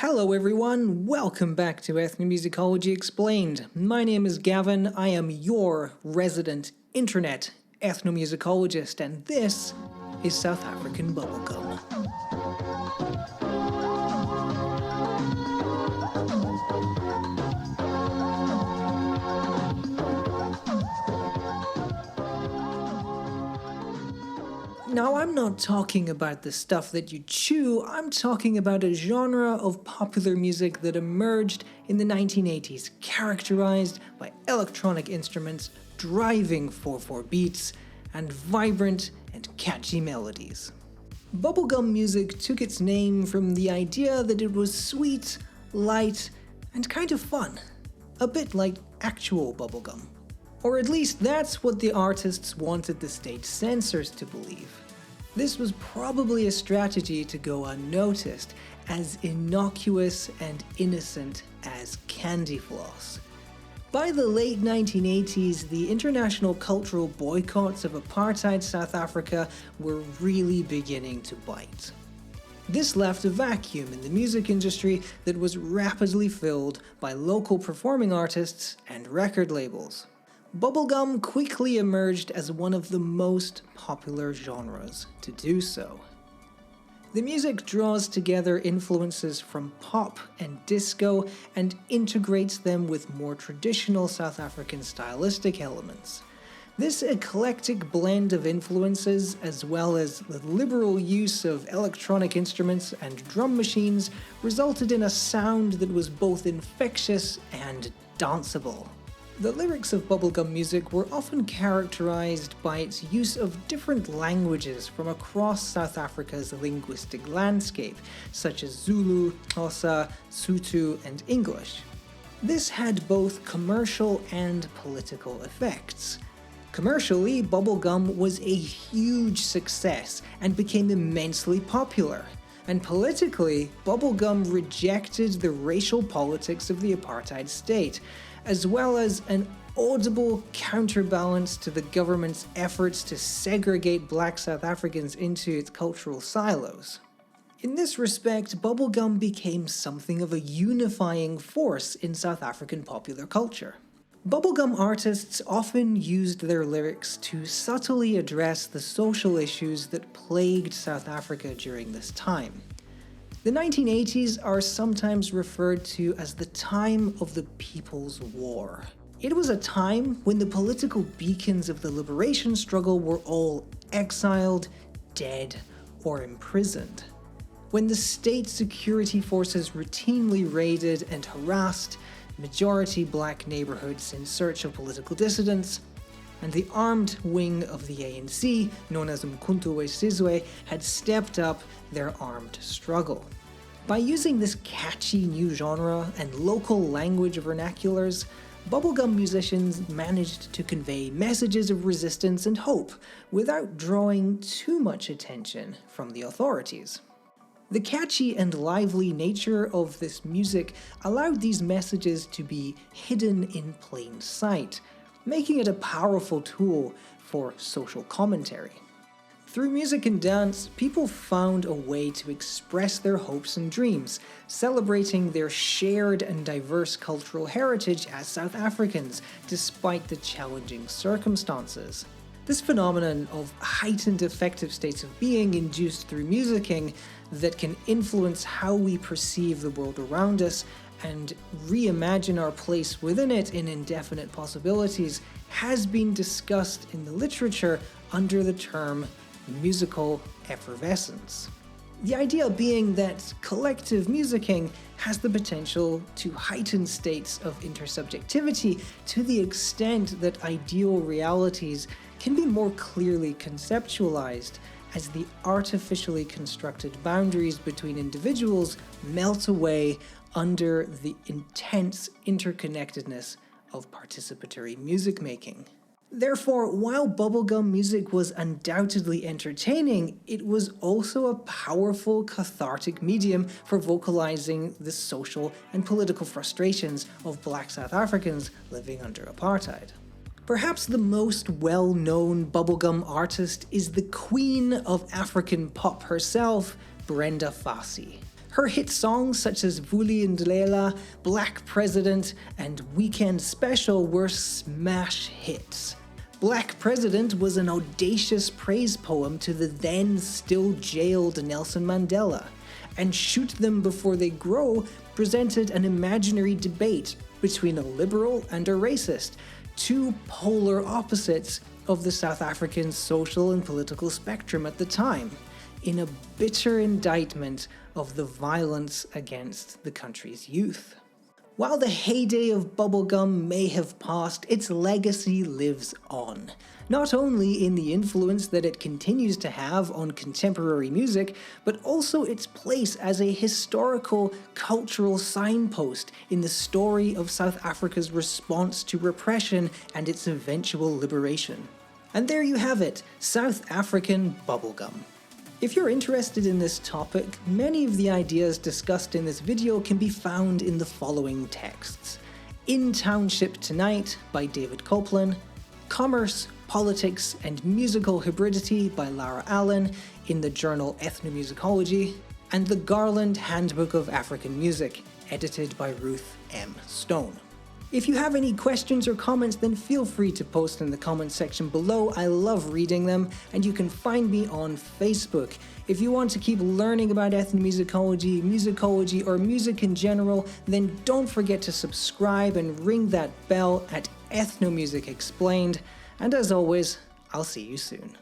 Hello everyone, welcome back to Ethnomusicology Explained. My name is Gavin, I am your resident internet ethnomusicologist, and this is South African Bubblegum. Now, I'm not talking about the stuff that you chew, I'm talking about a genre of popular music that emerged in the 1980s, characterized by electronic instruments, driving 4/4 beats, and vibrant and catchy melodies. Bubblegum music took its name from the idea that it was sweet, light, and kind of fun. A bit like actual bubblegum. Or at least that's what the artists wanted the state censors to believe. This was probably a strategy to go unnoticed, as innocuous and innocent as candy floss. By the late 1980s, the international cultural boycotts of apartheid South Africa were really beginning to bite. This left a vacuum in the music industry that was rapidly filled by local performing artists and record labels. Bubblegum quickly emerged as one of the most popular genres to do so. The music draws together influences from pop and disco and integrates them with more traditional South African stylistic elements. This eclectic blend of influences, as well as the liberal use of electronic instruments and drum machines, resulted in a sound that was both infectious and danceable. The lyrics of bubblegum music were often characterized by its use of different languages from across South Africa's linguistic landscape, such as Zulu, Xhosa, Sotho, and English. This had both commercial and political effects. Commercially, bubblegum was a huge success and became immensely popular. And politically, bubblegum rejected the racial politics of the apartheid state, as well as an audible counterbalance to the government's efforts to segregate black South Africans into its cultural silos. In this respect, bubblegum became something of a unifying force in South African popular culture. Bubblegum artists often used their lyrics to subtly address the social issues that plagued South Africa during this time. The 1980s are sometimes referred to as the time of the People's War. It was a time when the political beacons of the liberation struggle were all exiled, dead, or imprisoned. When the state security forces routinely raided and harassed majority black neighborhoods in search of political dissidents, and the armed wing of the ANC, known as Umkhonto weSizwe, had stepped up their armed struggle. By using this catchy new genre and local language vernaculars, bubblegum musicians managed to convey messages of resistance and hope without drawing too much attention from the authorities. The catchy and lively nature of this music allowed these messages to be hidden in plain sight, making it a powerful tool for social commentary. Through music and dance, people found a way to express their hopes and dreams, celebrating their shared and diverse cultural heritage as South Africans, despite the challenging circumstances. This phenomenon of heightened affective states of being induced through musicking that can influence how we perceive the world around us and reimagine our place within it in indefinite possibilities has been discussed in the literature under the term musical effervescence. The idea being that collective musicking has the potential to heighten states of intersubjectivity to the extent that ideal realities can be more clearly conceptualized as the artificially constructed boundaries between individuals melt away under the intense interconnectedness of participatory music making. Therefore, while bubblegum music was undoubtedly entertaining, it was also a powerful cathartic medium for vocalizing the social and political frustrations of black South Africans living under apartheid. Perhaps the most well-known bubblegum artist is the queen of African pop herself, Brenda Fassie. Her hit songs such as Vuli Ndlela, Black President, and Weekend Special were smash hits. Black President was an audacious praise poem to the then still jailed Nelson Mandela, and Shoot Them Before They Grow presented an imaginary debate between a liberal and a racist, two polar opposites of the South African social and political spectrum at the time, in a bitter indictment of the violence against the country's youth. While the heyday of bubblegum may have passed, its legacy lives on. Not only in the influence that it continues to have on contemporary music, but also its place as a historical, cultural signpost in the story of South Africa's response to repression and its eventual liberation. And there you have it, South African bubblegum. If you're interested in this topic, many of the ideas discussed in this video can be found in the following texts: In Township Tonight by David Copeland, Commerce, Politics and Musical Hybridity by Lara Allen in the journal Ethnomusicology, and The Garland Handbook of African Music, edited by Ruth M. Stone. If you have any questions or comments, then feel free to post in the comments section below. I love reading them, and you can find me on Facebook. If you want to keep learning about ethnomusicology, musicology, or music in general, then don't forget to subscribe and ring that bell at Ethnomusic Explained. And as always, I'll see you soon.